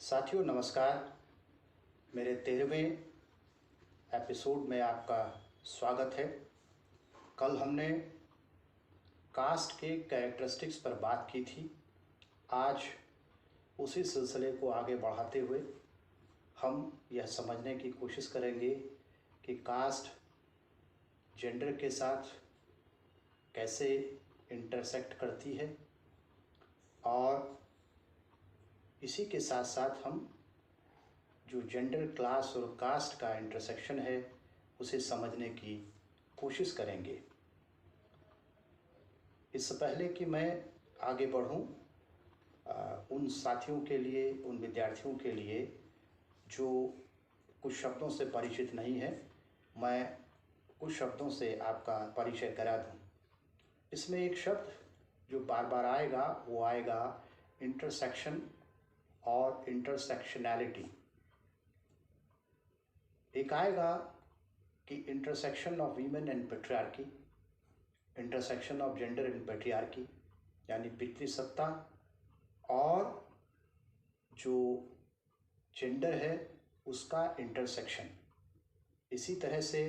साथियों नमस्कार। मेरे 13वें एपिसोड में आपका स्वागत है। कल हमने कास्ट के कैरेक्टरिस्टिक्स पर बात की थी। आज उसी सिलसिले को आगे बढ़ाते हुए हम यह समझने की कोशिश करेंगे कि कास्ट जेंडर के साथ कैसे इंटरसेक्ट करती है और इसी के साथ साथ हम जो जेंडर, क्लास और कास्ट का इंटरसेक्शन है उसे समझने की कोशिश करेंगे। इससे पहले कि मैं आगे बढ़ूं, उन साथियों के लिए, उन विद्यार्थियों के लिए जो कुछ शब्दों से परिचित नहीं है, मैं कुछ शब्दों से आपका परिचय करा दूं। इसमें एक शब्द जो बार बार आएगा वो आएगा इंटरसेक्शन और इंटरसेक्शनैलिटी। एक आएगा कि intersection of women and patriarchy, intersection of gender and patriarchy, यानी पितृसत्ता और जो जेंडर है उसका इंटरसेक्शन। इसी तरह से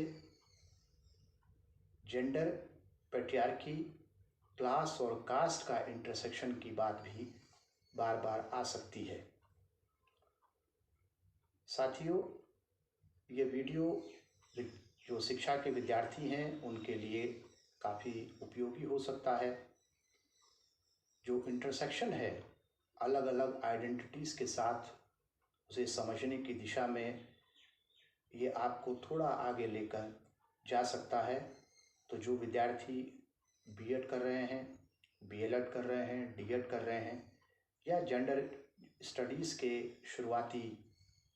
जेंडर, पैट्रियार्की, क्लास और कास्ट का इंटरसेक्शन की बात भी बार बार आ सकती है। साथियों, ये वीडियो जो शिक्षा के विद्यार्थी हैं उनके लिए काफ़ी उपयोगी हो सकता है। जो इंटरसेक्शन है अलग अलग आइडेंटिटीज़ के साथ, उसे समझने की दिशा में ये आपको थोड़ा आगे लेकर जा सकता है। तो जो विद्यार्थी बीएड कर रहे हैं, बीएलएड कर रहे हैं, डीएड कर रहे हैं या जेंडर स्टडीज़ के शुरुआती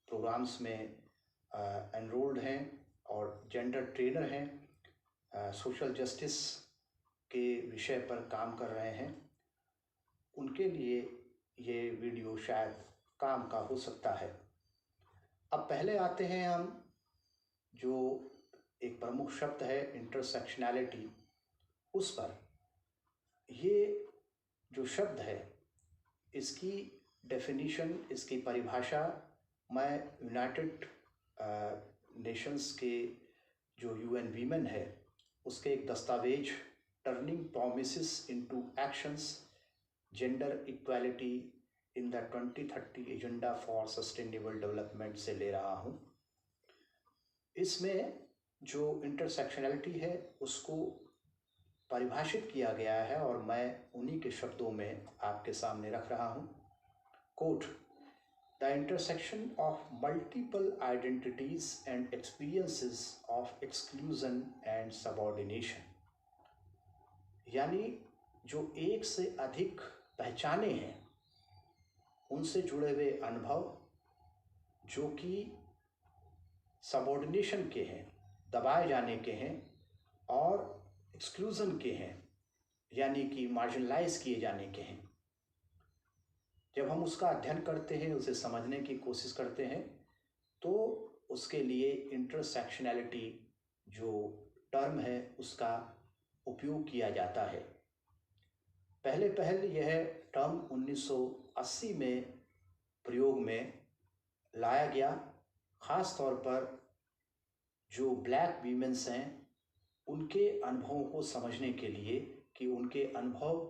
प्रोग्राम्स में एनरोल्ड हैं और जेंडर ट्रेनर हैं, सोशल जस्टिस के विषय पर काम कर रहे हैं, उनके लिए ये वीडियो शायद काम का हो सकता है। अब पहले आते हैं हम जो एक प्रमुख शब्द है इंटरसेक्शनैलिटी, उस पर। ये जो शब्द है इसकी डेफिनीशन, इसकी परिभाषा मैं यूनाइटेड नेशंस के जो यूएन वीमेन है उसके एक दस्तावेज turning promises into actions, gender equality in the 2030 agenda for sustainable development से ले रहा हूँ। इसमें जो इंटरसेक्शनैलिटी है उसको परिभाषित किया गया है और मैं उन्हीं के शब्दों में आपके सामने रख रहा हूँ। Quote, the intersection of multiple identities and experiences of exclusion and subordination, यानी जो एक से अधिक पहचाने हैं उनसे जुड़े हुए अनुभव जो कि सबऑर्डिनेशन के हैं, दबाए जाने के हैं, और एक्सक्लूजन के हैं यानी कि मार्जिनलाइज किए जाने के हैं। जब हम उसका अध्ययन करते हैं, उसे समझने की कोशिश करते हैं, तो उसके लिए इंटरसेक्शनैलिटी जो टर्म है उसका उपयोग किया जाता है। पहले यह टर्म 1980 में प्रयोग में लाया गया, ख़ास तौर पर जो ब्लैक वीमेंस हैं उनके अनुभवों को समझने के लिए कि उनके अनुभव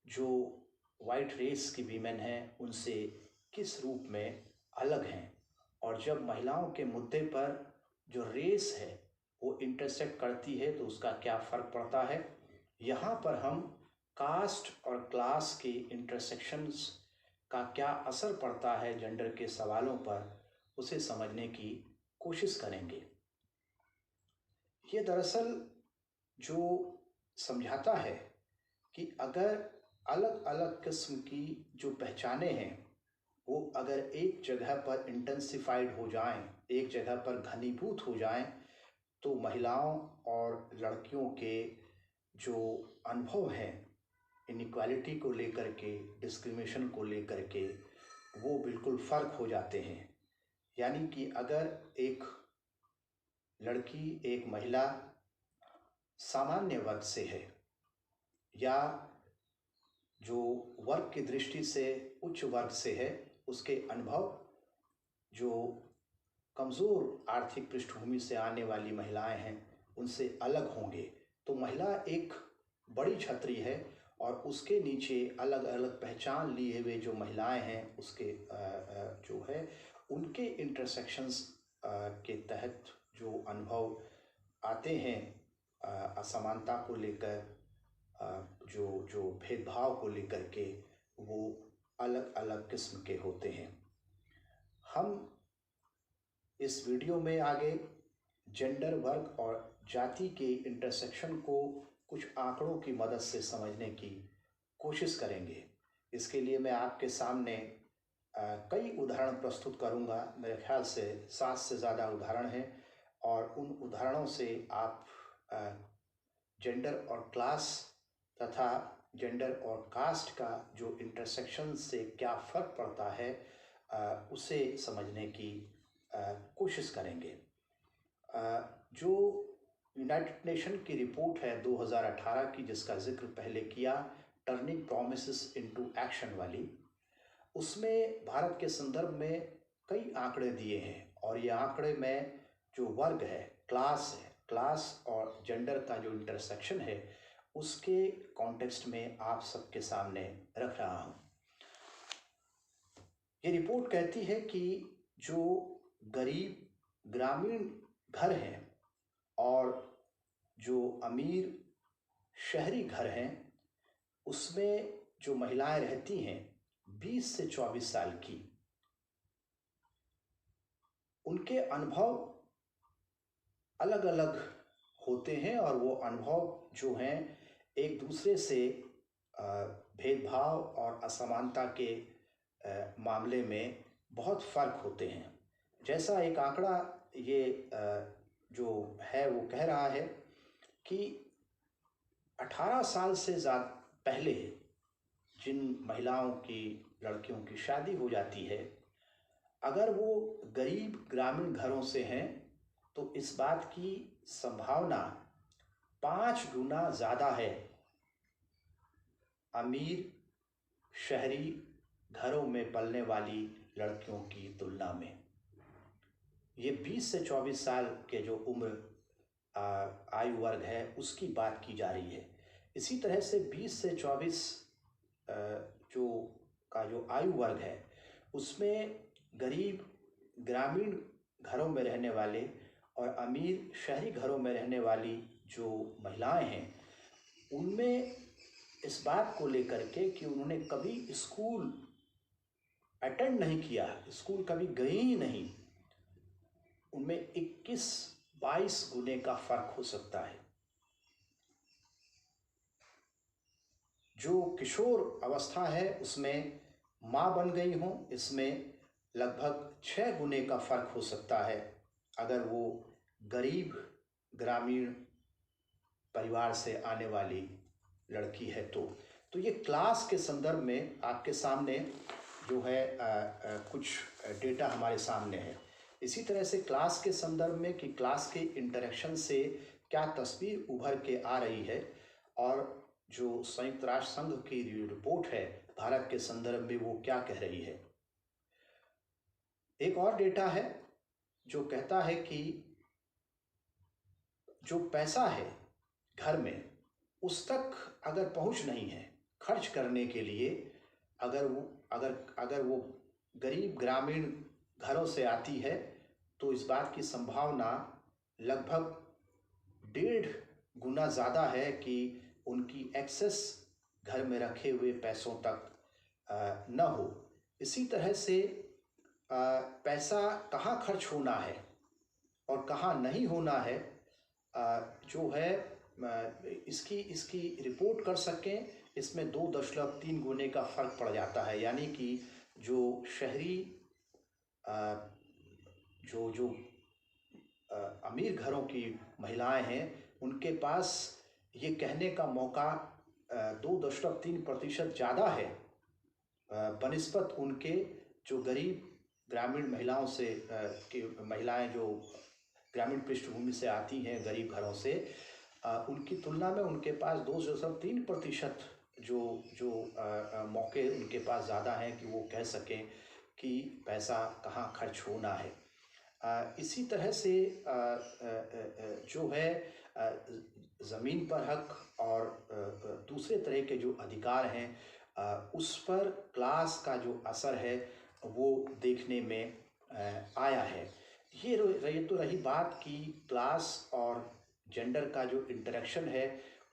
जो वाइट रेस की वीमेन हैं उनसे किस रूप में अलग हैं, और जब महिलाओं के मुद्दे पर जो रेस है वो इंटरसेक्ट करती है तो उसका क्या फ़र्क पड़ता है। यहाँ पर हम कास्ट और क्लास के इंटरसेक्शंस का क्या असर पड़ता है जेंडर के सवालों पर, उसे समझने की कोशिश करेंगे। ये दरअसल जो समझाता है कि अगर अलग अलग किस्म की जो पहचाने हैं वो अगर एक जगह पर इंटेंसिफाइड हो जाएं, एक जगह पर घनीभूत हो जाएं, तो महिलाओं और लड़कियों के जो अनुभव हैं इनइक्वालिटी को लेकर के, डिस्क्रिमिनेशन को लेकर के, वो बिल्कुल फ़र्क हो जाते हैं। यानी कि अगर एक लड़की, एक महिला सामान्य वर्ग से है या जो वर्ग की दृष्टि से उच्च वर्ग से है, उसके अनुभव जो कमज़ोर आर्थिक पृष्ठभूमि से आने वाली महिलाएं हैं उनसे अलग होंगे। तो महिला एक बड़ी छतरी है और उसके नीचे अलग अलग पहचान लिए हुए जो महिलाएं हैं उसके जो है उनके इंटरसेक्शंस के तहत जो अनुभव आते हैं असमानता को लेकर, जो जो भेदभाव को लेकर के, वो अलग अलग किस्म के होते हैं। हम इस वीडियो में आगे जेंडर, वर्ग और जाति के इंटरसेक्शन को कुछ आंकड़ों की मदद से समझने की कोशिश करेंगे। इसके लिए मैं आपके सामने कई उदाहरण प्रस्तुत करूंगा। मेरे ख्याल से 7 से ज़्यादा उदाहरण हैं और उन उदाहरणों से आप जेंडर और क्लास तथा जेंडर और कास्ट का जो इंटरसेक्शन से क्या फ़र्क पड़ता है उसे समझने की कोशिश करेंगे। जो यूनाइटेड नेशन की रिपोर्ट है 2018 की, जिसका जिक्र पहले किया, टर्निंग प्रोमिसेस इनटू एक्शन वाली, उसमें भारत के संदर्भ में कई आंकड़े दिए हैं और ये आंकड़े में जो वर्ग है, क्लास और जेंडर का जो इंटरसेक्शन है उसके कॉन्टेक्स्ट में आप सबके सामने रख रहा हूँ। ये रिपोर्ट कहती है कि जो गरीब ग्रामीण घर हैं और जो अमीर शहरी घर हैं उसमें जो महिलाएं रहती हैं 20 से 24 साल की, उनके अनुभव अलग अलग होते हैं और वो अनुभव जो हैं एक दूसरे से भेदभाव और असमानता के मामले में बहुत फ़र्क होते हैं। जैसा एक आंकड़ा ये जो है वो कह रहा है कि 18 साल से ज़्यादा पहले जिन महिलाओं की, लड़कियों की शादी हो जाती है, अगर वो गरीब ग्रामीण घरों से हैं तो इस बात की संभावना 5 गुना ज़्यादा है अमीर शहरी घरों में पलने वाली लड़कियों की तुलना में। ये 20 से 24 साल के जो उम्र आयु वर्ग है उसकी बात की जा रही है। इसी तरह से 20 से 24 जो आयु वर्ग है उसमें गरीब ग्रामीण घरों में रहने वाले और अमीर शहरी घरों में रहने वाली जो महिलाएं हैं उनमें इस बात को लेकर के कि उन्होंने कभी स्कूल अटेंड नहीं किया, स्कूल कभी गई ही नहीं, उनमें 21-22 गुने का फर्क हो सकता है। जो किशोर अवस्था है उसमें माँ बन गई हों, इसमें लगभग 6 गुने का फर्क हो सकता है अगर वो गरीब ग्रामीण परिवार से आने वाली लड़की है तो ये क्लास के संदर्भ में आपके सामने जो है कुछ डेटा हमारे सामने है। इसी तरह से क्लास के संदर्भ में कि क्लास के इंटरेक्शन से क्या तस्वीर उभर के आ रही है और जो संयुक्त राष्ट्र संघ की रिपोर्ट है भारत के संदर्भ में वो क्या कह रही है। एक और डेटा है जो कहता है कि जो पैसा है घर में उस तक अगर पहुंच नहीं है खर्च करने के लिए, अगर वो गरीब ग्रामीण घरों से आती है तो इस बात की संभावना लगभग 1.5 गुना ज़्यादा है कि उनकी एक्सेस घर में रखे हुए पैसों तक न हो। इसी तरह से पैसा कहाँ खर्च होना है और कहाँ नहीं होना है जो है इसकी रिपोर्ट कर सकें, इसमें 2.3 गुने का फ़र्क पड़ जाता है। यानी कि जो शहरी जो अमीर घरों की महिलाएं हैं उनके पास ये कहने का मौका 2.3% ज़्यादा है बनिस्बत उनके जो गरीब ग्रामीण महिलाओं से की महिलाएं जो ग्रामीण पृष्ठभूमि से आती हैं गरीब घरों से, उनकी तुलना में उनके पास 2.3% जो मौके उनके पास ज़्यादा हैं कि वो कह सकें कि पैसा कहाँ खर्च होना है। इसी तरह से जो है ज़मीन पर हक और दूसरे तरह के जो अधिकार हैं, उस पर क्लास का जो असर है वो देखने में आया है। ये तो रही बात कि क्लास और जेंडर का जो इंटरेक्शन है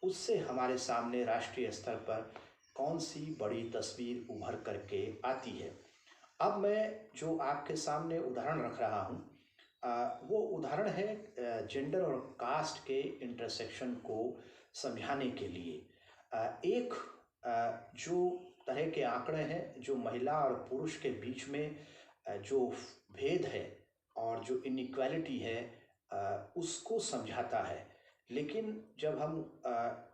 उससे हमारे सामने राष्ट्रीय स्तर पर कौन सी बड़ी तस्वीर उभर करके आती है। अब मैं जो आपके सामने उदाहरण रख रहा हूँ वो उदाहरण है जेंडर और कास्ट के इंटरसेक्शन को समझाने के लिए। एक जो तरह के आंकड़े हैं जो महिला और पुरुष के बीच में जो भेद है और जो इनइक्वालिटी है उसको समझाता है। लेकिन जब हम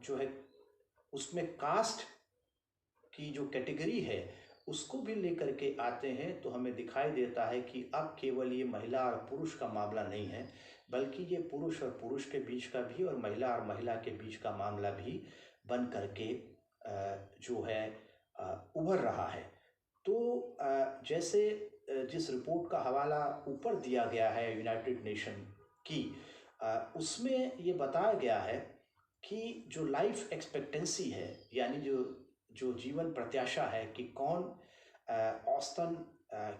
जो है उसमें कास्ट की जो कैटेगरी है उसको भी लेकर के आते हैं तो हमें दिखाई देता है कि अब केवल ये महिला और पुरुष का मामला नहीं है, बल्कि ये पुरुष और पुरुष के बीच का भी और महिला के बीच का मामला भी बन करके जो है उभर रहा है। तो जैसे जिस रिपोर्ट का हवाला ऊपर दिया गया है यूनाइटेड नेशन की, उसमें ये बताया गया है कि जो लाइफ एक्सपेक्टेंसी है यानी जो जीवन प्रत्याशा है कि कौन औसतन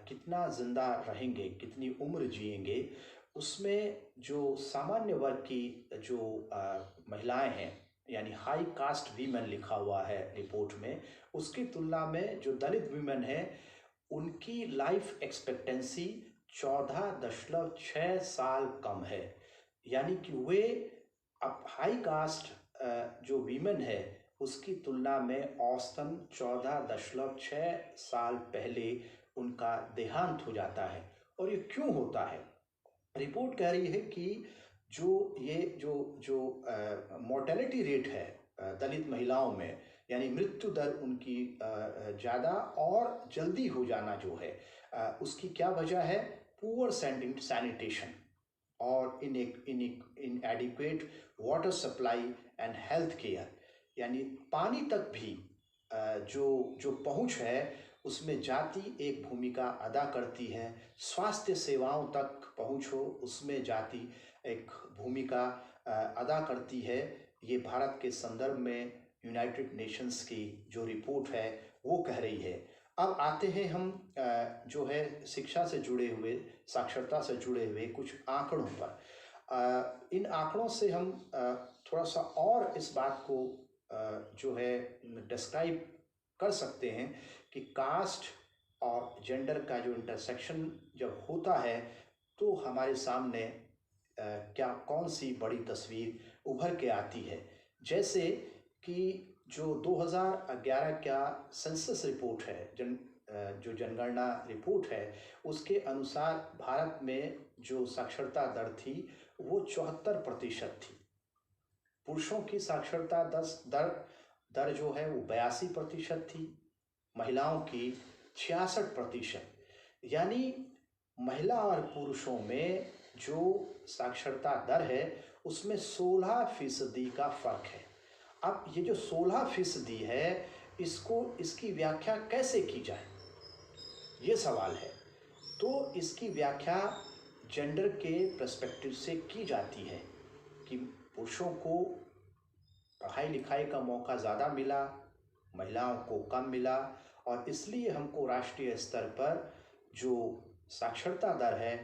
कितना ज़िंदा रहेंगे, कितनी उम्र जिएंगे, उसमें जो सामान्य वर्ग की जो महिलाएं हैं यानी हाई कास्ट वीमेन लिखा हुआ है रिपोर्ट में, उसकी तुलना में जो दलित वीमेन है उनकी लाइफ एक्सपेक्टेंसी 14.6 साल कम है। यानी कि वे अब हाई कास्ट जो वीमेन है उसकी तुलना में औसतन 14.6 साल पहले उनका देहांत हो जाता है। और ये क्यों होता है? रिपोर्ट कह रही है कि जो मोर्टेलिटी रेट है दलित महिलाओं में, यानी मृत्यु दर उनकी ज़्यादा और जल्दी हो जाना जो है, उसकी क्या वजह है? पुअर सैनिटेशन और इनएडिक्वेट water supply and health care. यानी पानी तक भी जो पहुंच है उसमें जाति एक भूमिका अदा करती है। स्वास्थ्य सेवाओं तक पहुंच हो उसमें जाति एक भूमिका अदा करती है। ये भारत के संदर्भ में यूनाइटेड नेशंस की जो रिपोर्ट है वो कह रही है। अब आते हैं हम जो है शिक्षा से जुड़े हुए, साक्षरता से जुड़े हुए कुछ आंकड़ों पर। इन आंकड़ों से हम थोड़ा सा और इस बात को जो है डिस्क्राइब कर सकते हैं कि कास्ट और जेंडर का जो इंटरसेक्शन जब होता है तो हमारे सामने क्या कौन सी बड़ी तस्वीर उभर के आती है। जैसे कि जो 2011 का सेंसस रिपोर्ट है, जो जनगणना रिपोर्ट है, उसके अनुसार भारत में जो साक्षरता दर थी वो 74% थी। पुरुषों की साक्षरता दर जो है वो 82% थी, महिलाओं की 66%। यानी महिला और पुरुषों में जो साक्षरता दर है उसमें 16% का फर्क है। अब ये जो 16% है इसकी व्याख्या कैसे की जाए, ये सवाल है। तो इसकी व्याख्या जेंडर के पर्सपेक्टिव से की जाती है कि पुरुषों को पढ़ाई लिखाई का मौका ज़्यादा मिला, महिलाओं को कम मिला, और इसलिए हमको राष्ट्रीय स्तर पर जो साक्षरता दर है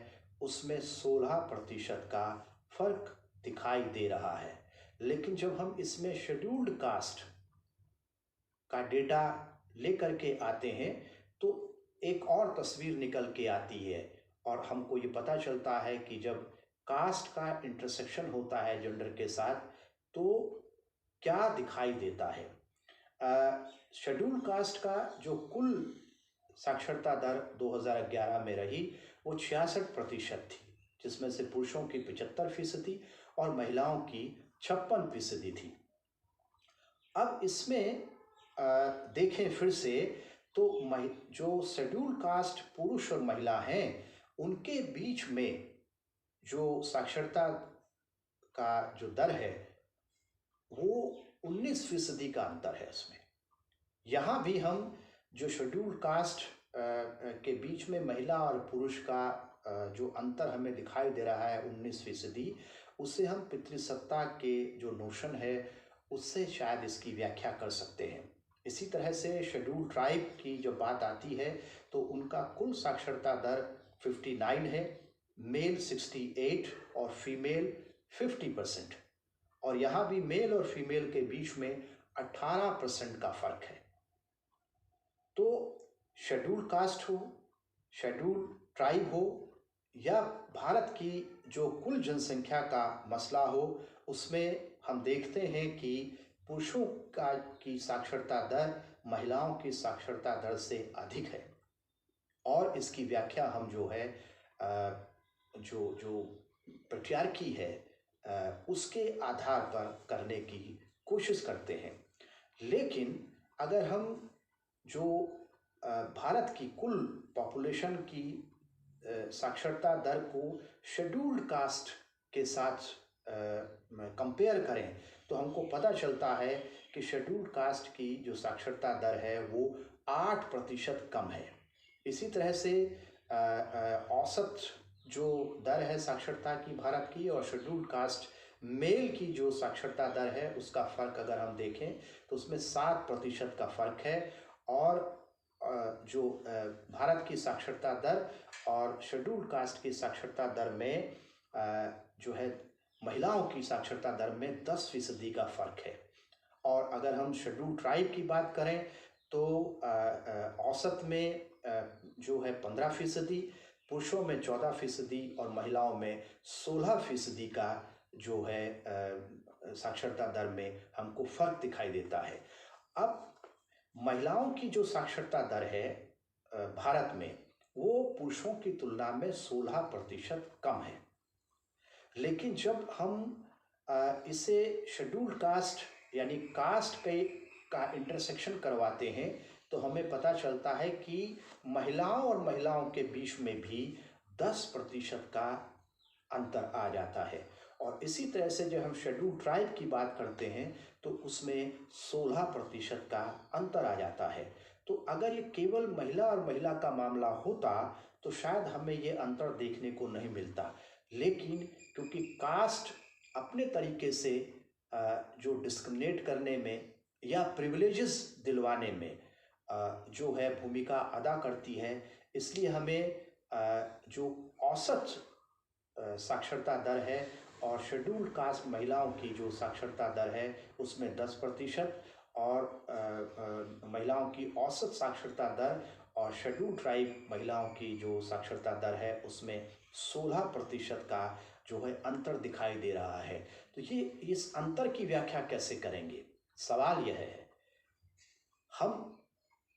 उसमें 16% का फर्क दिखाई दे रहा है। लेकिन जब हम इसमें शेड्यूल्ड कास्ट का डेटा लेकर के आते हैं तो एक और तस्वीर निकल के आती है और हमको ये पता चलता है कि जब कास्ट का इंटरसेक्शन होता है जेंडर के साथ तो क्या दिखाई देता है। शेड्यूल कास्ट का जो कुल साक्षरता दर 2011 में रही वो 66% थी, जिसमें से पुरुषों की 75% और महिलाओं की 56% थी। अब इसमें देखें फिर से तो जो शेड्यूल कास्ट पुरुष और महिला हैं उनके बीच में जो साक्षरता का जो दर है वो 19% का अंतर है। इसमें यहाँ भी हम जो शेड्यूल कास्ट के बीच में महिला और पुरुष का जो अंतर हमें दिखाई दे रहा है 19%, उससे हम पितृसत्ता के जो नोशन है उससे शायद इसकी व्याख्या कर सकते हैं। इसी तरह से शेड्यूल ट्राइब की जब बात आती है तो उनका कुल साक्षरता दर 59 है, मेल 68 और फीमेल 50%, और यहाँ भी मेल और फीमेल के बीच में 18% का फर्क है। तो शेड्यूल कास्ट हो, शेड्यूल ट्राइब हो या भारत की जो कुल जनसंख्या का मसला हो, उसमें हम देखते हैं कि पुरुषों की साक्षरता दर महिलाओं की साक्षरता दर से अधिक है, और इसकी व्याख्या हम जो है जो पैट्रियार्की है उसके आधार पर करने की कोशिश करते हैं। लेकिन अगर हम जो भारत की कुल पॉपुलेशन की साक्षरता दर को शेड्यूल्ड कास्ट के साथ कंपेयर करें तो हमको पता चलता है कि शेड्यूल्ड कास्ट की जो साक्षरता दर है वो 8% कम है। इसी तरह से औसत जो दर है साक्षरता की भारत की और शेड्यूल्ड कास्ट मेल की जो साक्षरता दर है उसका फ़र्क अगर हम देखें तो उसमें 7% का फ़र्क है, और जो भारत की साक्षरता दर और शेड्यूल्ड कास्ट की साक्षरता दर में जो है महिलाओं की साक्षरता दर में 10% का फ़र्क है। और अगर हम शेड्यूल ट्राइब की बात करें तो औसत में जो है 15%, पुरुषों में 14% और महिलाओं में 16% का जो है साक्षरता दर में हमको फ़र्क दिखाई देता है। अब महिलाओं की जो साक्षरता दर है भारत में वो पुरुषों की तुलना में 16% कम है। लेकिन जब हम इसे शेड्यूल्ड कास्ट यानी कास्ट का इंटरसेक्शन करवाते हैं तो हमें पता चलता है कि महिलाओं और महिलाओं के बीच में भी 10% का अंतर आ जाता है। और इसी तरह से जब हम शेड्यूल ट्राइब की बात करते हैं तो उसमें 16% का अंतर आ जाता है। तो अगर ये केवल महिला और महिला का मामला होता तो शायद हमें ये अंतर देखने को नहीं मिलता, लेकिन क्योंकि कास्ट अपने तरीके से जो डिस्क्रिमिनेट करने में या प्रिविलेजेस दिलवाने में जो है भूमिका अदा करती है, इसलिए हमें जो औसत साक्षरता दर है और शेड्यूल्ड कास्ट महिलाओं की जो साक्षरता दर है उसमें 10% और महिलाओं की औसत साक्षरता दर और शेड्यूल्ड ट्राइब महिलाओं की जो साक्षरता दर है उसमें 16% का जो है अंतर दिखाई दे रहा है। तो ये इस अंतर की व्याख्या कैसे करेंगे? सवाल यह है, हम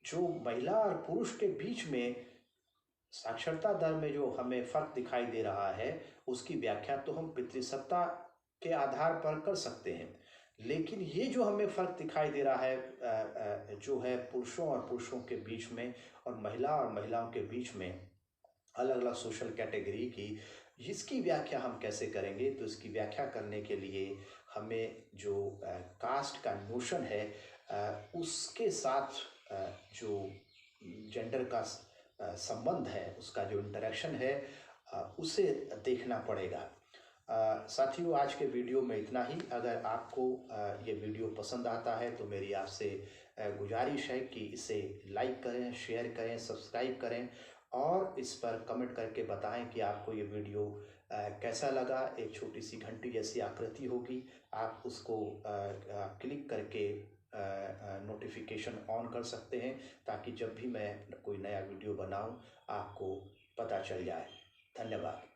जो महिला और पुरुष के बीच में साक्षरता दर में जो हमें फ़र्क दिखाई दे रहा है उसकी व्याख्या तो हम पितृसत्ता के आधार पर कर सकते हैं, लेकिन ये जो हमें फ़र्क दिखाई दे रहा है जो है पुरुषों और पुरुषों के बीच में और महिलाओं के बीच में अलग अलग सोशल कैटेगरी की, इसकी व्याख्या हम कैसे करेंगे? तो इसकी व्याख्या करने के लिए हमें जो कास्ट का नोशन है उसके साथ जो जेंडर का संबंध है, उसका जो इंटरेक्शन है उसे देखना पड़ेगा। साथियों, आज के वीडियो में इतना ही। अगर आपको ये वीडियो पसंद आता है तो मेरी आपसे गुजारिश है कि इसे लाइक करें, शेयर करें, सब्सक्राइब करें और इस पर कमेंट करके बताएं कि आपको ये वीडियो कैसा लगा। एक छोटी सी घंटी जैसी आकृति होगी, आप उसको क्लिक करके नोटिफिकेशन ऑन कर सकते हैं ताकि जब भी मैं कोई नया वीडियो बनाऊं आपको पता चल जाए। धन्यवाद।